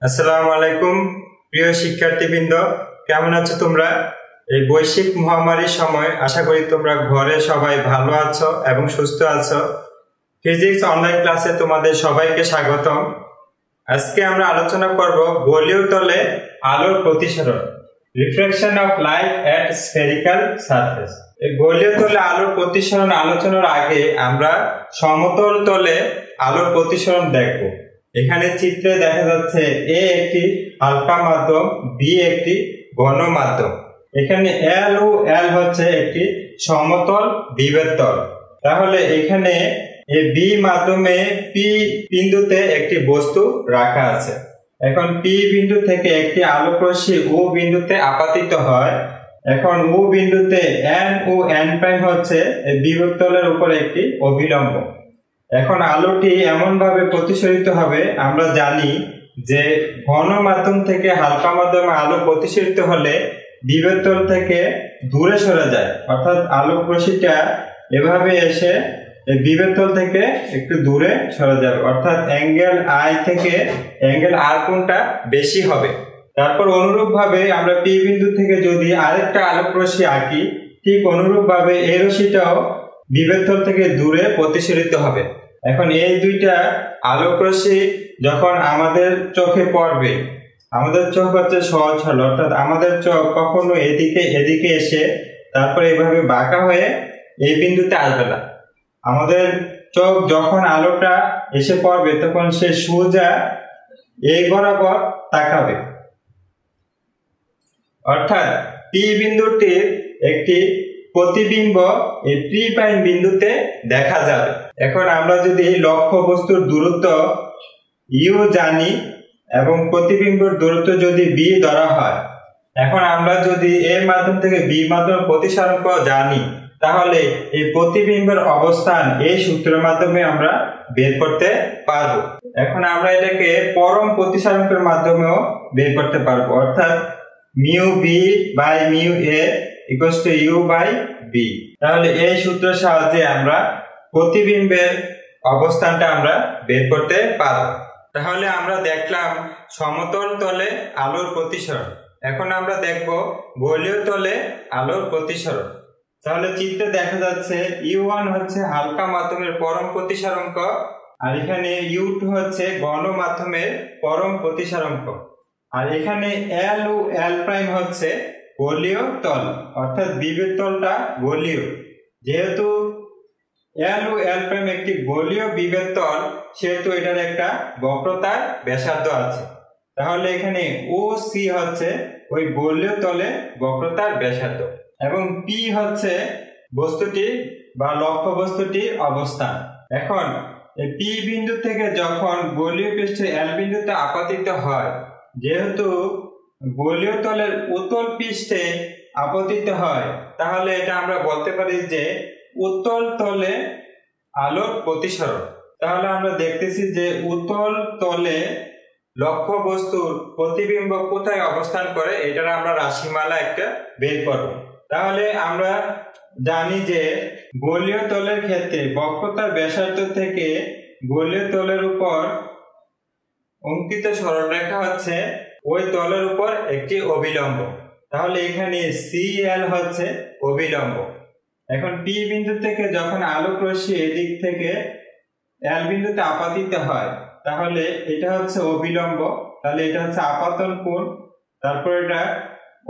আসসালামু আলাইকুম প্রিয় শিক্ষার্থীবৃন্দ, কেমন আছো তোমরা? এই বৈশ্বিক মহামারীর সময় আশা করি তোমরা ঘরে সবাই ভালো আছো এবং সুস্থ আছো। ফিজিক্স অনলাইন ক্লাসে তোমাদের সবাইকে স্বাগতম। আজকে আমরা আলোচনা করব গোলীয় তলে আলোর প্রতিসরণ, refraction of light at spherical surface. এই গোলীয় তলে আলোর প্রতিসরণ আলোচনার আগে আমরা সমতল তলে আলোর প্রতিসরণ দেখব। এখানে চিত্রে দেখা যাচ্ছে এ একটি হালকা মাধ্যম, বি একটি ঘন মাধ্যম। এখানে এল ও এল হচ্ছে একটি সমতল বিভেদ তল। তাহলে এখানে এই বি মাধ্যমে পি বিন্দুতে একটি বস্তু রাখা আছে। এখন পি বিন্দু থেকে একটি আলোক রশ্মি ও বিন্দুতে আপতিত হয়। এখন ও বিন্দুতে এন ও এন প্রাইম হচ্ছে এই বিভেদ তলের উপর একটি অভিলম্ব। এখন আলোটি এমন ভাবে প্রতিসরিত হবে, আমরা জানি যে ঘন মাধ্যম থেকে হালকা মাধ্যমে আলো প্রতিসরিত হলে বিভেদ তল থেকে দূরে সরে যায়, অর্থাৎ আলোক রশ্মিটা এভাবে এসে বিভেদ তল থেকে একটু দূরে সরে যাবে, অর্থাৎ অ্যাঙ্গেল আই থেকে অ্যাঙ্গেল আর কোণটা বেশি হবে। তারপর অনুরূপ ভাবে আমরা পি বিন্দু থেকে যদি আরেকটা আলোক রশ্মি আঁকি, ঠিক অনুরূপ ভাবে এই রশ্মিটাও বিভেদ তল থেকে দূরে প্রতিসরিত হবে। এখন এই দুইটা আলোক রশ্মি যখন আমাদের চোখে পড়বে, আমাদের চোখ হচ্ছে সহজ হল, অর্থাৎ আমাদের চোখ কখনো এদিকে এসে তারপর এইভাবে বাঁকা হয়ে এই বিন্দুতে আসবে না। আমাদের চোখ যখন আলোটা এসে পড়বে তখন সে সোজা এই বরাবর তাকাবে, অর্থাৎ পি বিন্দুটির একটি প্রতিবিম্ব এই পি প্রাইম বিন্দুতে দেখা যাবে। এখন আমরা যদি লক্ষ্য বস্তুর দূরত্ব ইউ জানি এবং প্রতিবিম্বের দূরত্ব যদি বি ধরা হয়, এখন আমরা যদি এ মাধ্যম থেকে বি মাধ্যমে প্রতিসরাঙ্ক জানি, তাহলে এই প্রতিবিম্বের অবস্থান এই সূত্রের মাধ্যমে আমরা বের করতে পারবো। এখন আমরা এটাকে পরম প্রতিসরাঙ্কের মাধ্যমেও বের করতে পারবো, অর্থাৎ mu b by mu a equals to u by b. তাহলে এই সূত্রের সাহায্যে আমরা প্রতিবিম্বের অবস্থানটা আমরা বের করতে পারব। তাহলে আমরা দেখলাম সমতল তলে আলোর প্রতিসরণ। এখন আমরা দেখব গোলীয় তলে আলোর প্রতিসরণ। তাহলে চিত্রে দেখা যাচ্ছে U1 হচ্ছে হালকা মাধ্যমের পরম প্রতিসরাঙ্ক, আর এখানে U2 হচ্ছে ঘন মাধ্যমের পরম প্রতিসরাঙ্ক, আর এখানে L ও L প্রাইম হচ্ছে গোলীয় তল, অর্থাৎ বিভেদ তলটা গোলীয়। যেহেতু এল ও এল প্রাইম একটি গোলীয় বিভেদ তল, সেহেতু এটার একটা বক্রতার ব্যাসার্ধ আছে। তাহলে এখানে ও সি হচ্ছে ওই গোলীয় তলে বক্রতার ব্যাসার্ধ, এবং পি হচ্ছে বস্তুটি বা লক্ষ্য বস্তুটির অবস্থান। এখন এই পি বিন্দু থেকে যখন গোলীয় পৃষ্ঠে এল বিন্দুতে আপতিত হয়, যেহেতু গোলীয় তলের উত্তল পৃষ্ঠে আপতিত হয়, তাহলে এটা আমরা বলতে পারি যে উত্তল তলে আলোর প্রতিসরণ। তাহলে আমরা দেখতেছি যে উত্তল তলে লক্ষ্য বস্তুর প্রতিবিম্ব কোথায় অবস্থান করে, এটার আমরা রাশিমালা একটা বের করব। তাহলে আমরা জানি যে গোলীয় তলের ক্ষেত্রে বক্রতার ব্যাসার্ধ থেকে গোলীয় তলের উপর অঙ্কিত সরলরেখা হচ্ছে ওই তলের উপর একটি অভিলম্ব। তাহলে এখানে সিএল হচ্ছে অভিলম্ব। এখন পি বিন্দু থেকে যখন আলোক রশ্মি এদিক থেকে এল বিন্দুতে আপতিত হয়, তাহলে এটা হচ্ছে অভিলম্ব, তাহলে এটা হচ্ছে আপতন কোণ। তারপর এটা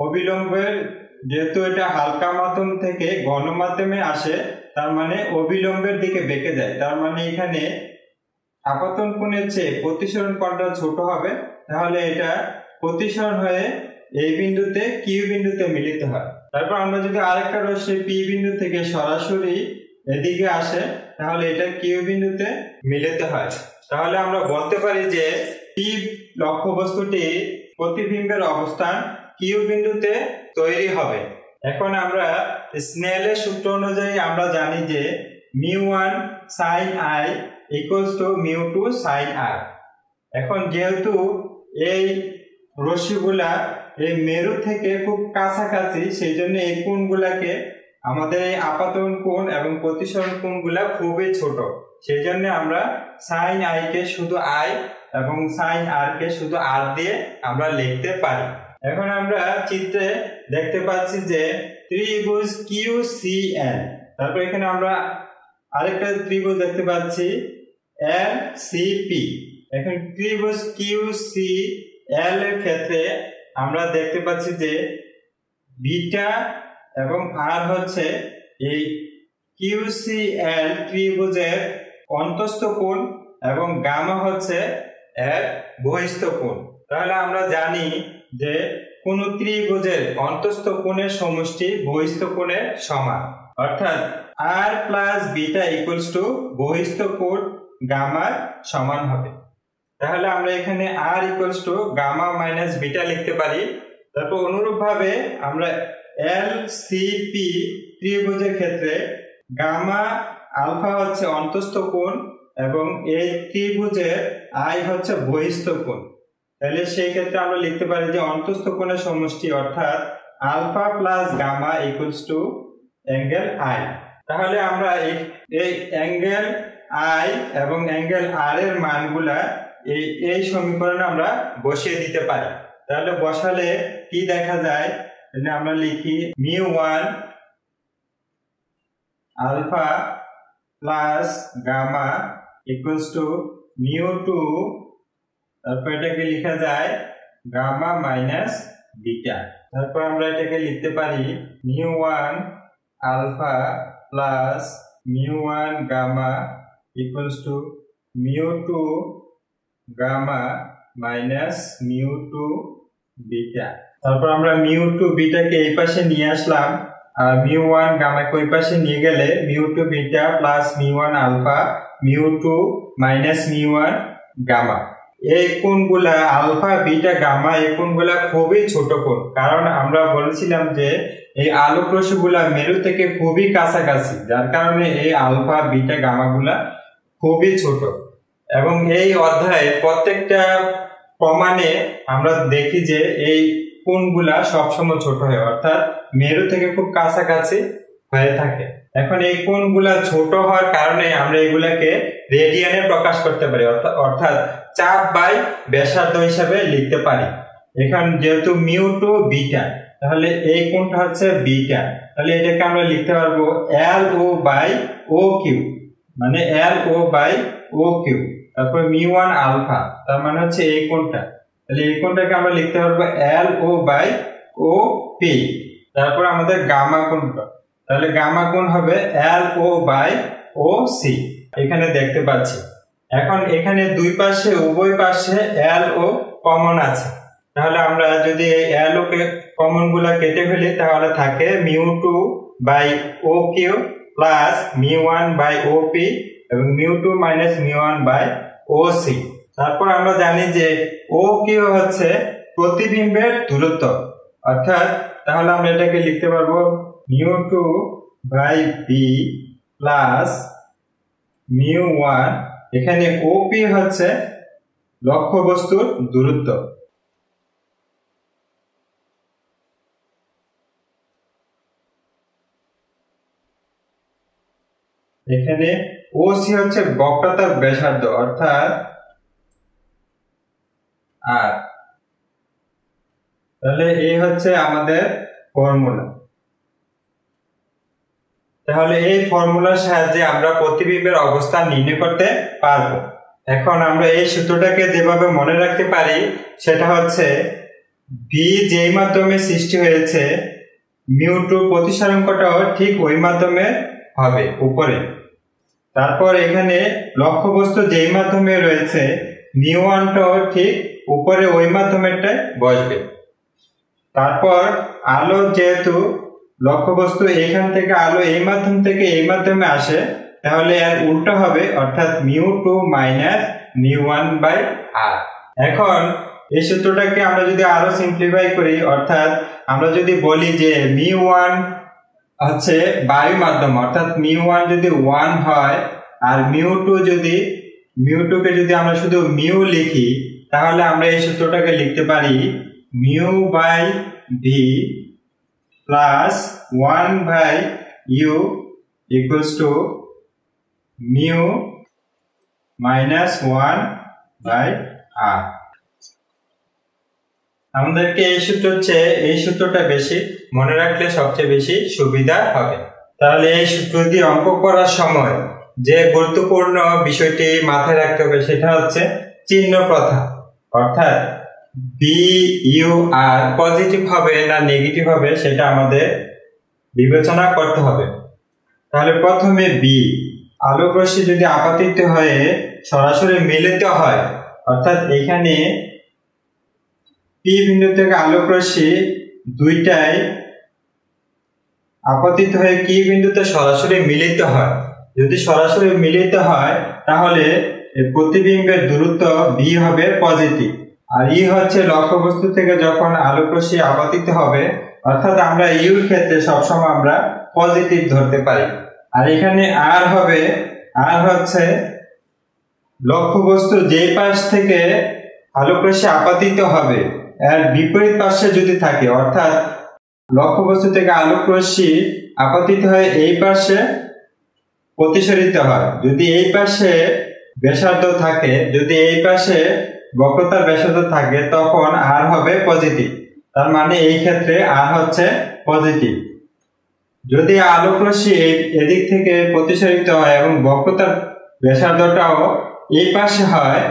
অভিলম্বের, যেহেতু এটা হালকা মাধ্যম থেকে ঘন মাধ্যমে আসে, তার মানে অভিলম্বের দিকে বেঁকে যায়, তার মানে এখানে আপতন কোণের চেয়ে প্রতিসরণ কোণটা ছোট হবে। তাহলে এটা প্রতিসরণ হয়ে এই বিন্দুতে কিউ বিন্দুতে মিলিত হয়। তারপর আমরা যদি আরেকটা রশ্মি পি বিন্দু থেকে সরাসরি এদিকে আসে, তাহলে এটা কিউ বিন্দুতে মিলিত হয়। তাহলে আমরা বলতে পারি যে পি লক্ষ্য বস্তুটি প্রতিবিম্বের অবস্থান কিউ বিন্দুতে তৈরি হবে। এখন আমরা স্নেলের সূত্র অনুযায়ী আমরা জানি যে μ1 sin i equals to μ2 sin r। এখন যেহেতু এই রশ্মিগুলা এই মেরু থেকে খুব কাছাকাছি, সেই জন্য এই কোণগুলাকে আমাদের এই আপতন কোণ এবং প্রতিসরণ কোণগুলা খুবই ছোট, সেই জন্য আমরা sin i কে শুধু i এবং sin r কে শুধু r দিয়ে আমরা লিখতে পারি। এখন আমরা চিত্রে দেখতে পাচ্ছি যে ত্রিভুজ QCN, তারপর এখানে আমরা আরেকটা ত্রিভুজ দেখতে পাচ্ছি LCP। এখন ত্রিভুজ QCL এর ক্ষেত্রে আমরা দেখতে পাচ্ছি যে বিটা এবং r হচ্ছে এই QCL ত্রিভুজের অন্তস্থ কোণ এবং গামা হচ্ছে এর বহিস্থ কোণ। তাহলে আমরা জানি যে কোন ত্রিভুজের অন্তস্থ কোণের সমষ্টি বহিস্থ কোণের সমান, অর্থাৎ r plus beta equals to বহিস্থ কোণ গামার সমান হবে। তাহলে আমরা এখানে r equals to gamma minus beta লিখতে পারি। তারপর অনুরূপভাবে আমরা LCP ত্রিভুজের ক্ষেত্রে গামা আলফা হচ্ছে অন্তস্থ কোণ এবং এই ত্রিভুজের i হচ্ছে বহিস্থ কোণ। তাহলে সেই ক্ষেত্রে আমরা লিখতে পারি যে অন্তস্থ কোণের সমষ্টি অর্থাৎ alpha plus gamma equals to angle i। তাহলে আমরা এই অ্যাঙ্গেল i এবং অ্যাঙ্গেল r এর মানগুলা এই সমীকরণে আমরা বসিয়ে দিতে পারি। তাহলে বসালে কি দেখা যায়, আমরা লিখি μ1 alpha plus gamma equals to μ2, তারপর এটাকে লেখা যায় গামা মাইনাস বিটা। তারপর আমরা এটাকে লিখতে পারি μ1 alpha plus μ1 gamma equals to μ2 gamma minus μ2 beta. তারপর আমরা μ2 বিটাকে এই পাশে নিয়ে আসলাম আর μ1 গামাকে ওই পাশে নিয়ে গেলে μ2 beta plus μ1 alpha μ2 minus μ1 gamma. এই কোণগুলা আলফা বিটা গামা এই কোণগুলা খুবই ছোট কোণ, কারণ আমরা বলেছিলাম যে এই আলোক রশ্মিগুলা মেরু থেকে খুবই কাছাকাছি, যার কারণে এই আলফা বিটা গামাগুলা খুবই ছোট। এবং এই অধ্যায়ে প্রত্যেকটা প্রমাণে আমরা দেখি যে এই কোণগুলা সবসময় ছোট হয়, অর্থাৎ মেরু থেকে খুব কাছাকাছি হয়ে থাকে। এখন এই কোণগুলা ছোট হওয়ার কারণে আমরা এগুলাকে রেডিয়ানে প্রকাশ করতে পারি, অর্থাৎ চাপ বাই ব্যাসার্ধ হিসাবে লিখতে পারি। এখন যেহেতু μ2 বিটা, তাহলে এই কোণটা হচ্ছে বিটা, তাহলে এটাকে আমরা লিখতে পারবো LO বাই OQ, মানে LO বাই OQ। তারপর μ1 আলফা, তার মানে হচ্ছে এই কোণটা, তাহলে এই কোণটাকে আমরা লিখতে পারবো LO বাই OP। তারপর আমাদের গামা কোণটা, তাহলে গামা কোণ হবে LO বাই OC, এখানে দেখতে পাচ্ছি। এখন এখানে দুই পাশে উভয় পাশে LO কমন আছে, তাহলে আমরা যদি এই LO কে কমন গুলা কেটে ফেলি তাহলে থাকে μ2 by OQ plus μ1 by OP এবং μ2 মাইনাস μ1 বাই OC। তারপর আমরা জানি যে OQ হচ্ছে প্রতিবিম্বের দূরত্ব, অর্থাৎ তাহলে আমরা এটাকে লিখতে পারবো μ2 বাই B প্লাস μ1, এখানে OP হচ্ছে লক্ষ্যবস্তুর দূরত্ব। এখানে OC হচ্ছে বক্রতার ব্যাসার্ধ, অর্থাৎ R। তাহলে এই হচ্ছে আমাদের ফর্মুলা। তাহলে এই ফর্মুলার সাহায্যে আমরা প্রতিবিম্বের অবস্থান নির্ণয় করতে পারবো। এখন আমরা এই সূত্রটাকে যেভাবে মনে রাখতে পারি সেটা হচ্ছে V যেই মাধ্যমে সৃষ্টি হয়েছে μ2 প্রতিসরাঙ্কটাও ঠিক ওই মাধ্যমে হবে উপরে। তারপর এখানে লক্ষ্যবস্তু যেই মাধ্যমে রয়েছে μ1টাও ঠিক উপরে ওই মাধ্যমেরটাই বসবে। তারপর আলো যেহেতু লক্ষ্যবস্তু এখান থেকে আলো এই মাধ্যম থেকে এই মাধ্যমে আসে, তাহলে এর উল্টো হবে, অর্থাৎ μ2 মাইনাস μ1 বাই r। এখন এই সূত্রটাকে আমরা যদি আরো সিম্পলিফাই করি, অর্থাৎ আমরা যদি বলি যে μ1 হচ্ছে বায়ু মাধ্যম, অর্থাৎ μ1 যদি 1 হয় আর μ2 কে যদি আমরা শুধু মিউ লিখি, তাহলে আমরা এই সূত্রটাকে লিখতে পারি mu by V plus 1 by U equals to mu minus 1 by R. আমাদেরকে এই সূত্রটা বেশি মনে রাখলে সবচেয়ে বেশি সুবিধা হবে। তাহলে এই সূত্র দিয়ে অঙ্ক করার সময় যে গুরুত্বপূর্ণ বিষয়টি মাথায় রাখতে হবে সেটা হচ্ছে চিহ্ন প্রথা, অর্থাৎ বি ইউ আর পজিটিভ হবে না নেগেটিভ হবে সেটা আমাদের বিবেচনা করতে হবে। তাহলে প্রথমে বি, আলোক রশ্মি যদি আপতিত হয়ে সরাসরি মিলিত হয়, অর্থাৎ এখানে পি বিন্দু থেকে আলোক রশ্মি দুইটাই আপতিত হয়ে কি বিন্দুতে সরাসরি মিলিত হয়। যদি সরাসরি মিলিত হয় তাহলে প্রতিবিম্বের দূরত্ব বি হবে পজিটিভ, আর ই হচ্ছে লক্ষ্যবস্তু থেকে যখন আলোক রশ্মি আপতিত হবে, অর্থাৎ আমরা ইউর ক্ষেত্রে সবসময় আমরা পজিটিভ ধরতে পারি। আর এখানে আর হবে, আর হচ্ছে লক্ষ্যবস্তু যে পাশ থেকে আলোক রশ্মি আপতিত হবে এর বিপরীত পাশে যদি থাকে, অর্থাৎ লক্ষ্যবস্তু থেকে আলোক রশ্মি আপতিত হয়ে এই পাশে প্রতিসরিত হয়। যদি এই পাশে ব্যাসার্ধ থাকে, যদি এই পাশে বক্রতার ব্যাসার্ধ থাকে তখন আর হবে পজিটিভ। তার মানে এই ক্ষেত্রে আর হচ্ছে পজিটিভ। যদি আলোক রশ্মি এদিক থেকে প্রতিসরিত হয় এবং বক্রতার ব্যাসার্ধটাও এই পাশে হয়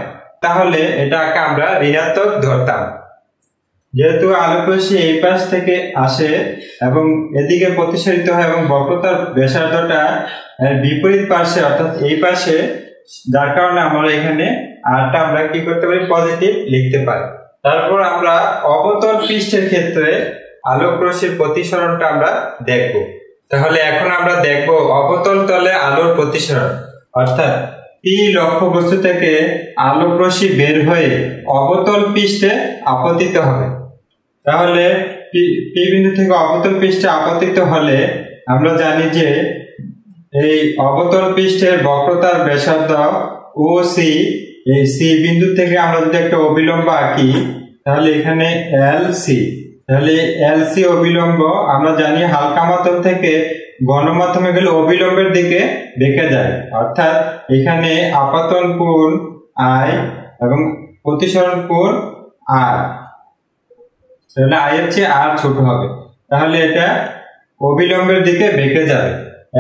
তাহলে এটাকে আমরা ঋণাত্মক ধরতাম। যেহেতু আলোক রশ্মি এই পাশ থেকে আসে এবং এদিকে প্রতিসরিত হয় এবং বক্রতার ব্যাসার্ধটা বিপরীত পাশে অর্থাৎ এই পাশে, যার কারণে আমরা এখানে আরটা আমরা কি করতে পারি পজিটিভ লিখতে পারি। তারপর আমরা অবতল পৃষ্ঠের ক্ষেত্রে আলোক রশ্মির প্রতিসরণটা আমরা দেখব। তাহলে এখন আমরা দেখব অবতল তলে আলোর প্রতিসরণ, অর্থাৎ পি লক্ষ্যবস্তু থেকে আলোক রশ্মি বের হয়ে অবতল পৃষ্ঠে আপতিত হবে। তাহলে পি বিন্দু থেকে অবতল পৃষ্ঠে আপতিত হলে আমরা জানি যে এই অবতল পৃষ্ঠের বক্রতার ব্যাসার্ধ ও সি, এই সি বিন্দু থেকে আমরা যদি একটা অবিলম্ব আঁকি তাহলে এখানে এল সি, তাহলে এল সি অবিলম্ব আমরা জানি হালকা মাধ্যম থেকে ঘন মাধ্যমে গেলে অবিলম্বের দিকে বেঁকে যায়, অর্থাৎ এখানে আপাতন কোণ আই এবং প্রতিসরণ কোণ আর, তাহলে আই এর চেয়ে আর ছোট হবে, তাহলে এটা অবিলম্বের দিকে বেঁকে যাবে।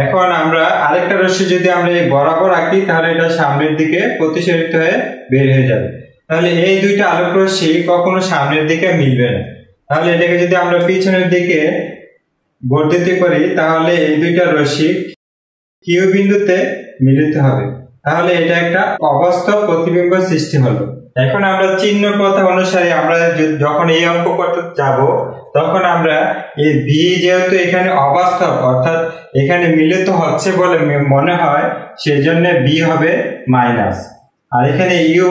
এখন আমরা আরেকটা রশ্মি যদি আমরা এই বরাবর আঁকি তাহলে এটা সামনের দিকে প্রতিসরিত হয়ে বের হয়ে যাবে। তাহলে এই দুইটা আলোক রশ্মি কখনো সামনের দিকে মিলবে না। তাহলে এটাকে যদি আমরা পিছনের দিকে বর্ধিত করি তাহলে এই দুইটা রশ্মি কিউ বিন্দুতে মিলিত হবে। তাহলে এটা একটা অবাস্তব প্রতিবিম্ব সৃষ্টি হলো। এখন আমরা চিহ্ন প্রথা অনুসারে আমরা যখন এই অঙ্ক করতে যাব তখন আমরা এই বি যেহেতু এখানে অবাস্তব অর্থাৎ এখানে মিলিত হচ্ছে বলে মনে হয় সেজন্য বি হবে মাইনাস, আর এখানে ইউ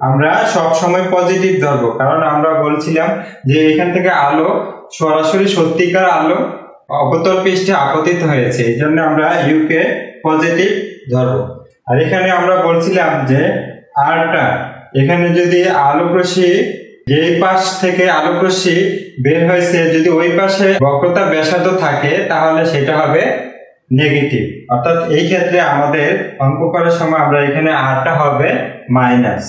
আমরা সব সময় পজিটিভ ধরবো, কারণ আমরা বলছিলাম যে এখান থেকে আলো সরাসরি সত্যিকার আলো অবতল পৃষ্ঠে আপতিত হয়েছে, এই জন্য আমরা ইউ কে পজিটিভ ধরবো। আর এখানে আমরা বলছিলাম যে আরটা এখানে যদি আলোক রশ্মি যেই পাশ থেকে আলোক রশ্মি বের হয়েছে যদি ওই পাশে বক্রতা ব্যাসার্ধ থাকে তাহলে সেটা হবে নেগেটিভ, অর্থাৎ এই ক্ষেত্রে আমাদের অঙ্ক করার সময় আমরা এখানে আরটা হবে মাইনাস।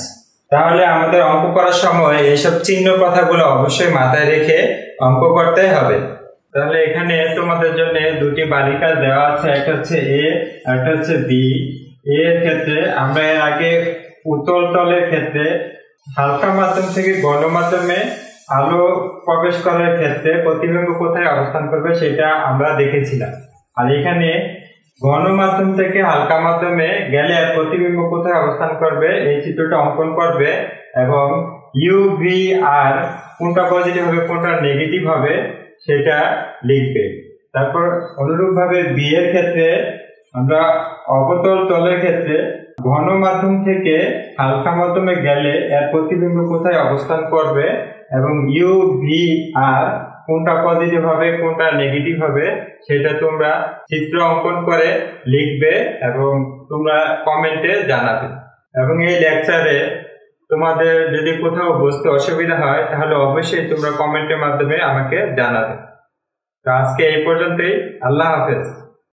তাহলে আমাদের অঙ্ক করার সময় এইসব চিহ্ন কথাগুলো অবশ্যই মাথায় রেখে অঙ্ক করতে হবে। তাহলে এখানে তোমাদের জন্য দুটি বালিকা দেওয়া আছে, একটা হচ্ছে এ আর একটা হচ্ছে বি। এর ক্ষেত্রে আমরা এর আগে উত্তল তলের ক্ষেত্রে হালকা মাধ্যম থেকে ঘন মাধ্যমে আলো প্রবেশ করার ক্ষেত্রে প্রতিবিম্ব কোথায় অবস্থান করবে সেটা আমরা দেখেছিলাম। আর এখানে ঘন মাধ্যম থেকে হালকা মাধ্যমে গেলে প্রতিবিম্ব কোথায় অবস্থান করবে এই চিত্রটা অঙ্কন করবে এবং ইউ ভি আর কোনটা পজিটিভ হবে কোনটা নেগেটিভ হবে সেটা লিখবে। তারপর অনুরূপভাবে বি এর ক্ষেত্রে আমরা অবতল তলের ক্ষেত্রে ঘন মাধ্যম থেকে হালকা মাধ্যমে গেলে এর প্রতিবিম্ব কোথায় অবস্থান করবে এবং ইউ ভি আর কোনটা পজিটিভ হবে কোনটা নেগেটিভ হবে সেটা তোমরা চিত্র অঙ্কন করে লিখবে এবং তোমরা কমেন্টে জানাবে। এবং এই লেকচারে তোমাদের যদি কোথাও বুঝতে অসুবিধা হয় তাহলে অবশ্যই তোমরা কমেন্টের মাধ্যমে আমাকে জানাবে। তো আজকে এই পর্যন্তই, আল্লাহ হাফেজ।